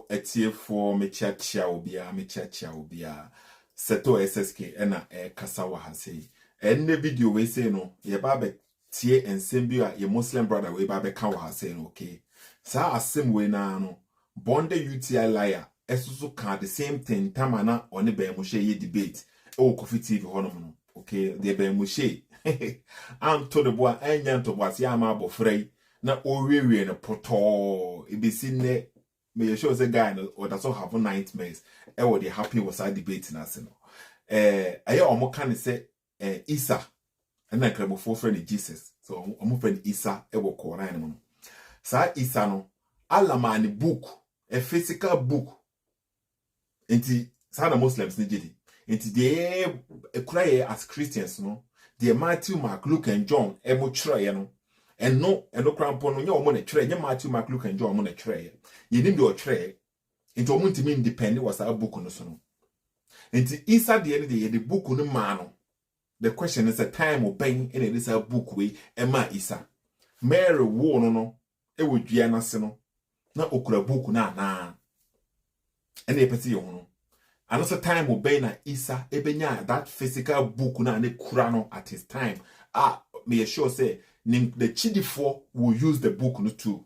etiefo mechiachia obia seto SSK ena kasa wa hase enne video we say no ye ba be tie ensem bi a ye Muslim brother we ba be ka wa hase no okay sa asem we na no bonde UTI liar esusu ka the same thing tamana oni be mo ye debate e Coffee TV honom no okay the be mo she am to the boy enya to boy ya ma abofrei na owewe no poto ebesi ne me show say guy no or that's all have nightmares e wo dey happy was I debating as no aye omo kan say Isa na kremofo friend Jesus so omo friend Isa e wo Quran no sa Isa no alama ni book a physical book enti sa na Muslims ni gidi enti dey ekura as Christians no the Matthew, Mark, Luke and John e mo try no eno krampo no nya omo na try nya Matthew, Mark, Luke and John omo na try ye nim de try enti omo ntimi independent was a book no so no enti Isa de the book no ma no the question is a time obeying in it is a book we ema Isa Mary wo no e wo dua na se no na okura book na ene pese ye ho no another time obey na Isa ebenya that physical book na ne kura no at his time me sure say the chidifo will use the book no too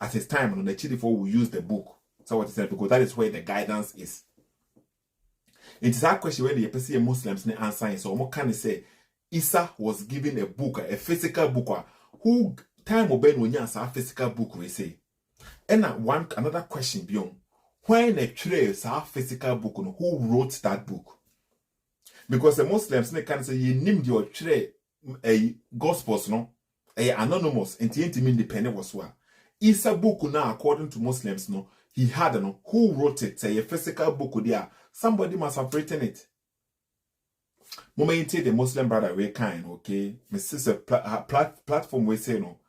at his time no the chidifo will use the book so what he said because that is where the guidance is. It's that question when the person Muslims ne answer so omo can say Isa was given a book a physical book who time obey no nya sa physical book we say and another question beyond when a trace a physical book no who wrote that book because the Muslims ne can say you named your tray a gospels no a anonymous and independent was what Isa book now according to Muslims no he had no who wrote it say a physical book there somebody must have written it. Moment the Muslim brother we kind okay my sister platform we say no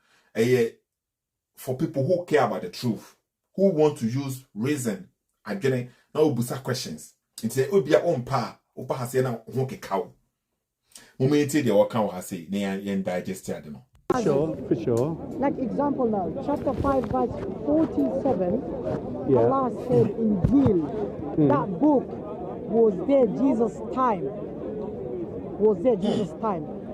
for people who care about the truth who want to use reason again now busa questions into obi a ompa opa hase na ho kekaw moment the waka wa hase na yen digest ade no for sure like example now chapter 5 verse 47 Allah said INJIL that book was there Jesus time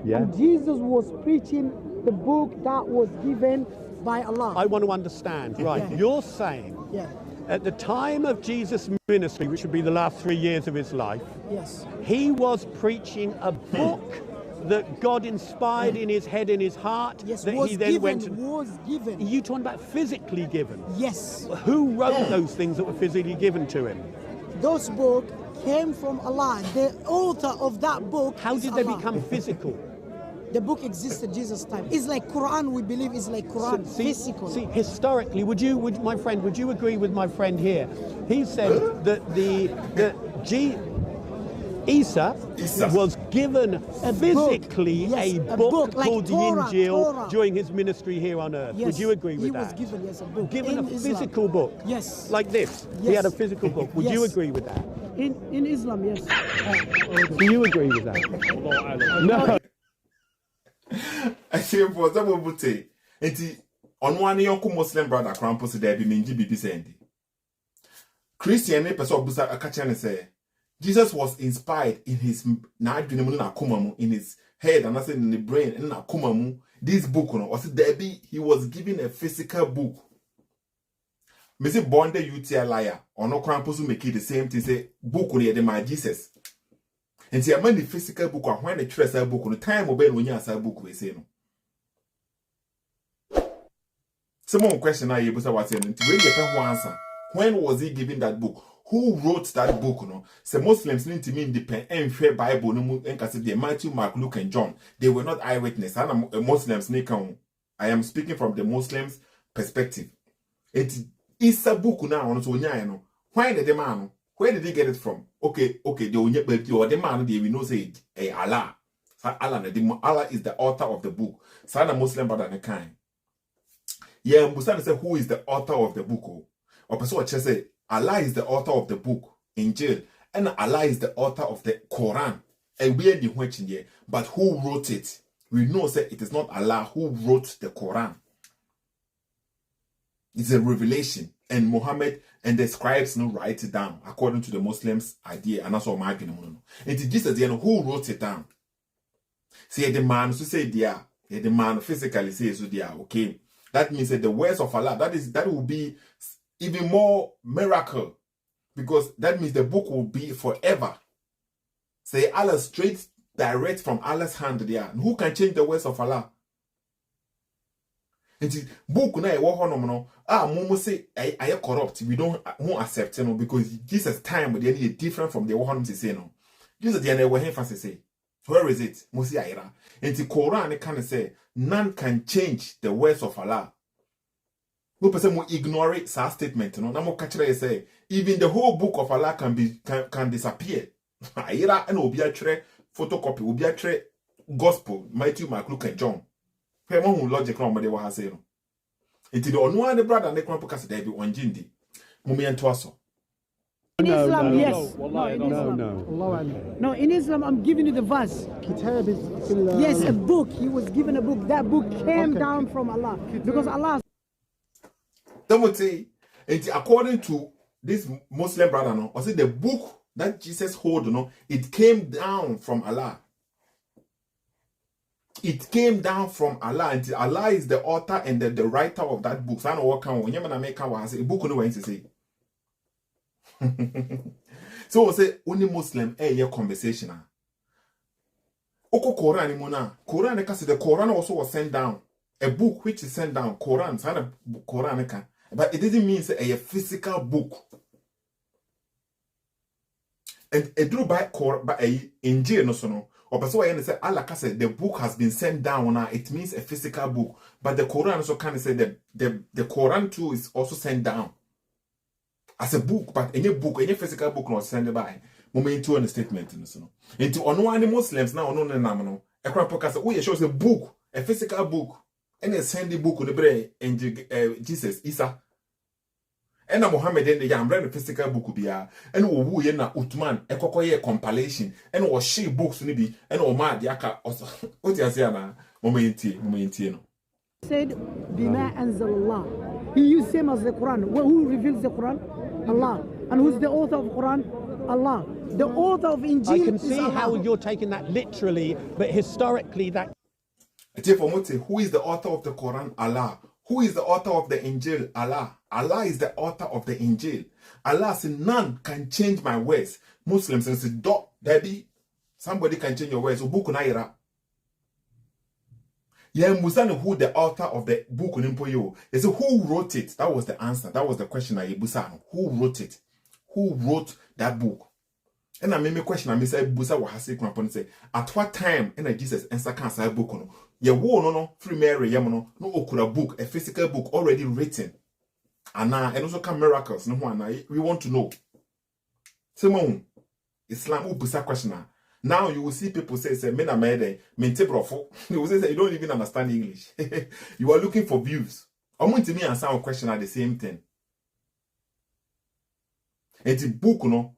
and Jesus was preaching the book that was given by Allah. I want to understand, right? Yeah. You're saying at the time of Jesus' ministry, which would be the last 3 years of his life, yes, he was preaching a book that God inspired in his head, in his heart, yes, that was he then given, went and was given. Are you talking about physically given? Yes. Who wrote those things that were physically given to him? Those books came from Allah. The author of that book. How did they become physical? The book existed Jesus' time. It's like Quran, we believe is like Quran, physical. See, historically, would you agree with my friend here? He said that Isa was given physically a book like called Torah, the INJIL Torah. during his ministry here on earth. Yes, would you agree with that? He was given, yes, a book. Given in a Islam. physical book? Yes. Like this? Yes. He had a physical book. Would you agree with that? In Islam, yes. Do you agree with that? No. I say for some people say enti on one yonko Muslim brother crampo say there be menji bibi sendi Christian ne person busa akacha ne say Jesus was inspired in his na adwene na akoma mu in his head and also in the brain and na akoma mu this book no was there be he was given a physical book me say bonde UTI liar ono crampo so make it the same thing say book no dey my Jesus. And see, I mean the physical book, and when the treasure book, no time obey when you answer book, we say no. Someone question I able to say, when you answer, when was he given that book? Who wrote that book? No, so Muslims need to mean independent and fair Bible. No, and because they Matthew, Mark, Luke, and John, they were not eyewitness. And Muslims, I am speaking from the Muslims' perspective. It is a book now. On so no. Why the man? Where did he get it from? Okay, the only or the man we know say Allah. Allah is the author of the book. Sana Muslim brother the kind. Yeah, Musa say who is the author of the book? Or person say Allah is the author of the book INJIL, and Allah is the author of the Quran. And we are the watching here, but who wrote it? We know say it is not Allah who wrote the Quran. It's a revelation. and Muhammad and the scribes no write it down according to the Muslims' idea, and that's all my argument. And Jesus, who wrote it down? See, the man who said, yeah, the man physically says, so yeah, okay. That means that the words of Allah, that will be even more miracle, because that means the book will be forever. Say Allah straight, direct from Allah's hand there. And who can change the words of Allah? And book na no momo say I corrupt. We don't accept no, because Jesus time they need different from the one say no. Jesus the we emphasis say. Where is it? Musi ayira. And the Quran can say none can change the words of Allah. No person will ignore it statement no. Na mo catch say even the whole book of Allah can disappear. Ayira and obi a photocopy obi a gospel Matthew, Mark, Luke and John. Who logic no mo dey wa say no. Enti the onu and the brother and the kwan podcast dey be onjindi. Mumi entwaso. In Islam, yes. No. No, in Islam, I'm giving you the verse. Yes, a book. He was given a book. That book came down from Allah. Because Allah. Don't say, according to this Muslim brother, no, or say the book that Jesus hold, no, it came down from Allah. It came down from Allah, and Allah is the author and the writer of that book. So I know what can when you make a book no way to say. So we say only Muslim your conversation. Oko Quran muna. Quran because the Quran also was sent down. A book which is sent down. Quran, it's not a Quran, but it doesn't mean say a physical book. And a drew by a INJIL no so no. Or person why say Allah say the book has been sent down now. It means a physical book. But the Quran also can say the Quran too is also sent down as a book, but any book, any physical book not sent by moment to a statement in so. Into on any Muslims now no no. A crap podcast oh shows a book, a physical book, and a sandy book on the brain and Jesus Isa. And Muhammad and the Yambrand physical book be and who yena Utman, a cocoye compilation, and was she books maybe, and Omar Diaka also. What you say na momenti no. Said Bima Anzalallah. He used same as the Quran. Who reveals the Quran? Allah. And who's the author of Quran? Allah. The author of INJIL. I can see how you're taking that literally, but historically that. Who is the author of the Quran? Allah. Who is the author of the INJIL? Allah. Allah is the author of the INJIL. Allah said, none can change my words. Muslims say, Daddy, somebody can change your words. Book naira. Yeah, Musani, who the author of the book Nimpoyo. They say, who wrote it? That was the answer. That was the question. Who wrote it? Who wrote that book? And I made me question. I say, Busa was say, at what time in Jesus answer can say book no? Yeah, no free Mary yamono no okura book, a physical book already written. And also come miracles. No one we want to know. Simon, Islam Busa question. Now you will see people say, Mena mede, mente brofo. You will say you don't even understand English. You are looking for views. I want to me answer a question at the same thing. And the book, no,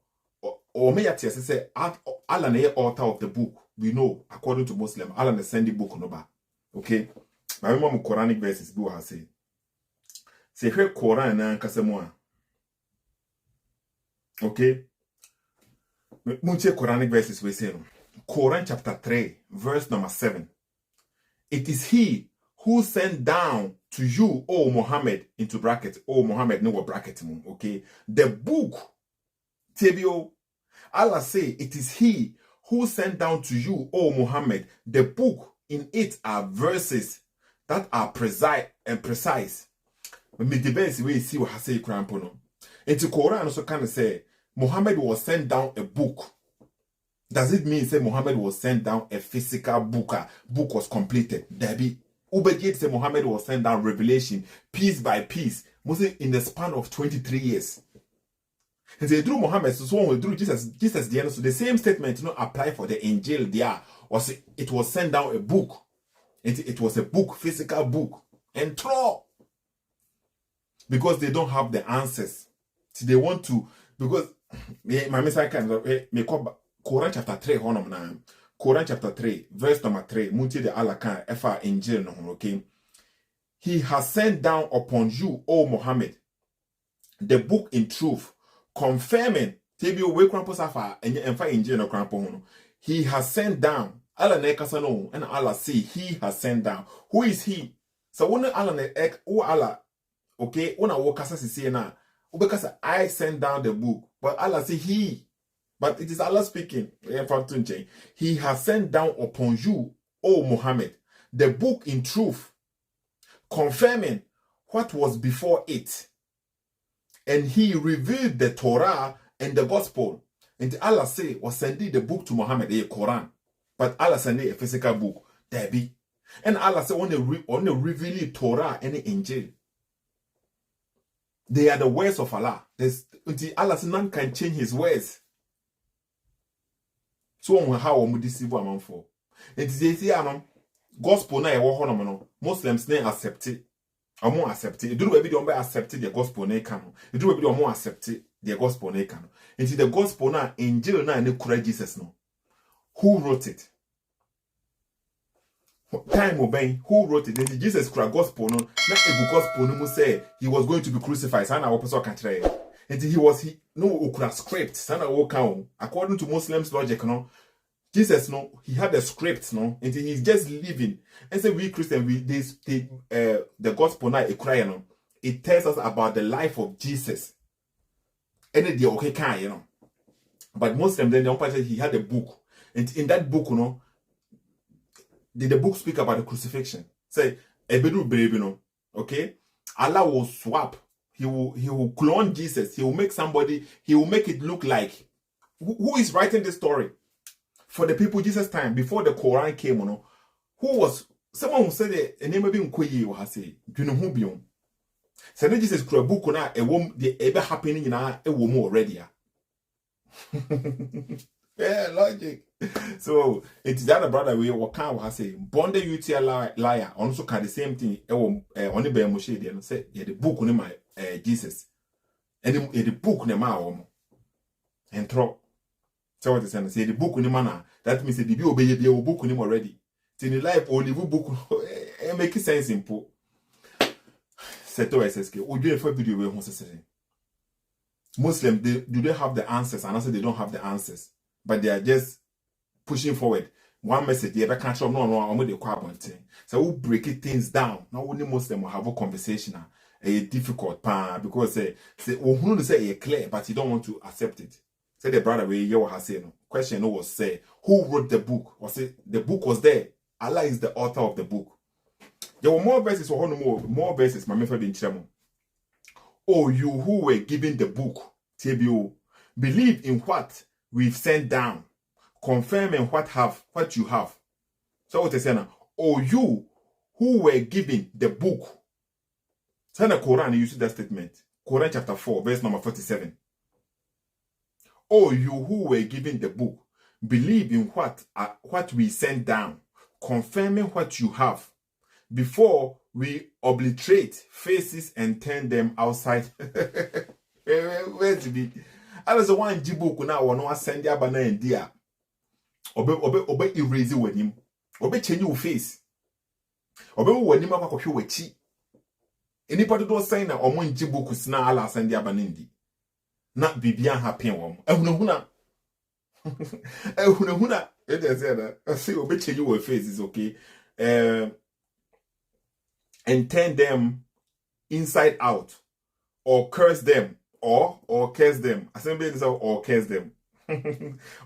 or may I say, Allah is the author of the book. We know, according to Muslim, Allah is sending book no ba. Okay? I remember Quranic verses do have say. Say her Quran na kasemwa. Okay? Munche Quranic verses we say. Quran chapter 3, verse number 7. It is he who sent down to you, O Muhammad, into bracket. O Muhammad, no bracket, okay? The book, Tebio, Allah say, it is he who sent down to you, O Muhammad, the book. In it are verses that are precise and precise. Me the best way see what I say crampono. Into Quran also kind of say Muhammad was sent down a book. Does it mean say Muhammad was sent down a physical book? Book was completed. Debbie Ubejid say Muhammad was sent down revelation piece by piece, mostly in the span of 23 years. And they drew Muhammad, so one will drew Jesus the end. So the same statement apply for the INJIL there. Was it was sent down a book. It was a book, physical book. And throw. Because they don't have the answers. So they want to, because my message can make up Quran chapter 3, Quran chapter 3, verse number 3, Munti de Allah kan efa INJIL no, okay? He has sent down upon you, O Muhammad, the book in truth, confirming tebio we crampo safa and injil no crampo hono. He has sent down. Allah ne kasa no, and Allah say he has sent down. Who is he? So when Allah ne ek o Allah, okay, when I walk kasa si na, because I sent down the book, but Allah say he. But it is Allah speaking. He has sent down upon you, O Muhammad, the book in truth, confirming what was before it. And he revealed the Torah and the gospel. And Allah say, was sending the book to Muhammad, the Quran. But Allah sending a physical book. There be. And Allah say, only reveal Torah and the INJIL. They are the words of Allah. Allah says, none can change his words. So how we deceive a man for? It is the gospel na no Muslims na accept it. Omo accept it. Do we be the accept the gospel na kan no. Do we be the accept the gospel na kan no. It the gospel na INJIL na ne kura Jesus no. Who wrote it? Time obeying. Who wrote it? Then Jesus kura gospel no. Na e gospel no mu say he was going to be crucified. Sana wo person kan try. And he no okura script. Sana wo kan. According to Muslims logic no. Jesus no, he had a script no, and he's just living. And so we Christians, the gospel now a cry no. It tells us about the life of Jesus. And the okay can you know. But Muslims then the he had a book, and in that book you know, did the book speak about the crucifixion? Say a baby no, okay. Allah will swap. He will clone Jesus. He will make somebody. He will make it look like who is writing the story. For the people Jesus time before the Quran came, you know, who was someone who said a name of him Kuyi or Hase, you know who beyond. So Jesus could a book on a woman the ever happening in a woman already. Yeah, logic. So it's that brother we were kind of say bond you to a liar, also can the same thing on the Bemushe and say the book on my Jesus. And the book on my and throw. So what is say the book on the manner that means the obey the book on him already. In the life only book make sense in po. Seto SSK. We do a video where Muslims do they have the answers and I say they don't have the answers, but they are just pushing forward. One message the other can't no I'm with the carbon thing. So we break it things down. Now only Muslim will have a conversation. A difficult because say who say a clear, but you don't want to accept it. Say the brother we you has said no. Question was say who wrote the book? Was it the book was there? Allah is the author of the book. There were more verses or more verses, my method in Chemo. Oh, you who were given the book, TBO, believe in what we've sent down, confirming what you have. So what is saying now? Oh, you who were given the book. Send the Quran and you see that statement. Quran chapter 4, verse number 47. Oh, you who were given the book, believe in what we sent down, confirming what you have, before we obliterate faces and turn them outside. Where to be? I was the one jiboku now or no send ya banana and dear. Obe erase with him. Obe change your face. Obe when him up with chi. Anybody don't sign na omo jiboku sna ala send ya banindi. Not Bibian happy one. Ehuna. It is said I see obe change your face is okay. And turn them inside out, or curse them, or curse them. Assembly is or curse them,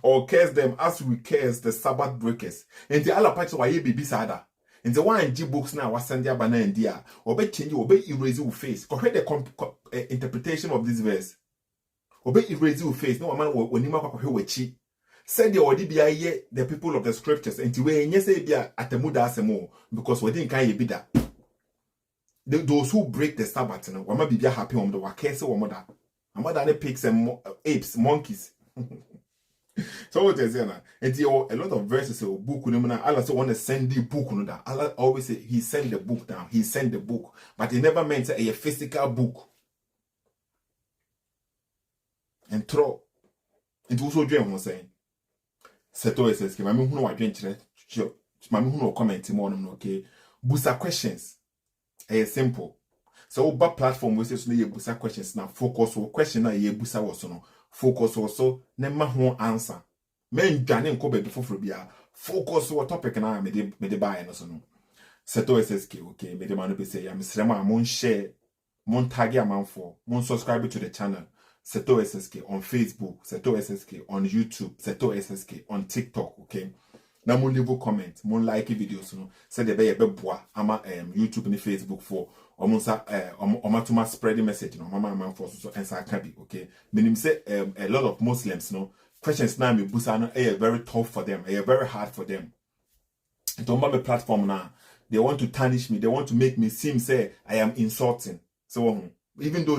or curse them as we curse the Sabbath breakers. And the other parts why you be sada. And the one G books now was send ya banana and dear, or change you, obey erase your face. Correct the interpretation of this verse. Obey erase your face. No man when you make with chi. Said the already be the people of the scriptures, and to where you say be at the muda more because we didn't kind be that. Those who break the Sabbath, we might be happy on the wakese or mother. A mother pigs and apes, monkeys. So what is there? And a lot of verses of book. Allah so want to send the book. Allah always say he sent the book down. He sent the book, but he never meant a physical book. And throw. It also dream was saying. Seto says, "Mami who no adventure. Mami who no comment more okay. Busa questions. Simple. So oba platform we say so ye busa questions na focus on question na ye busa wo so no focus also ne ma ho answer men dwane nko be foforo bia focus on topic na me de buy no so no seto SSK okay me de man be say ya mesrema mon share mon tag amanfo mon subscribe to the channel Seto SSK on Facebook, Seto SSK on YouTube, Seto SSK on TikTok, okay? Now mon leave comment, mon like videos, no. Say the be boa ama YouTube and Facebook for omonsa omatuma spread the message, no. Mama man for so answer can be, okay? Meaning say a lot of Muslims, no. Questions now me busa no very tough for them, very hard for them. And on my platform now, they want to tarnish me, they want to make me seem say I am insulting. So even though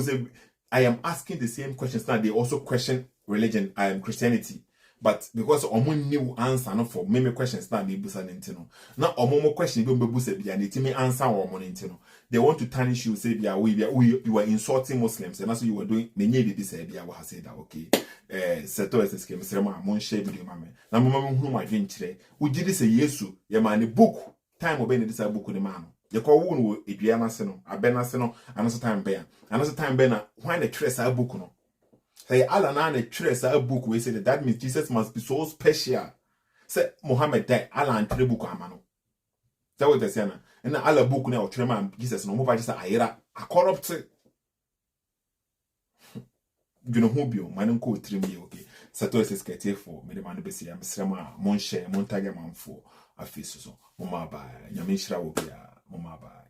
I am asking the same questions now, they also question religion, Christianity. But because omo new answer no for many questions now me busa nintino. Now omo question be busa bia me answer omo nintino. They want to tarnish you, say bia you were insulting Muslims, and that's what you were doing. Menye bibi say bia wa say that okay. Seto SSK mesrema mon share video mame. Na mama hunu ma dwenkyere. Ugidi say Yesu ye ma ne book. Time obe ne this book ne ma no. Ye kwa wo no edua na se no, abe na se no, anoso time be ya. Anoso time be na why the trace a book no. Say Allah na the trace a book we say that means Jesus must be so special. Say Muhammad die Allah and tre book ama no. Say what they say na. And Allah book na o tre man Jesus no mo ba just ayira a corrupt. You know who be o man ko trim ye okay. Seto SSK for me the man be say am srema mon share mon tag man for afisi so. Mama ba nyame hira wo bia mama ba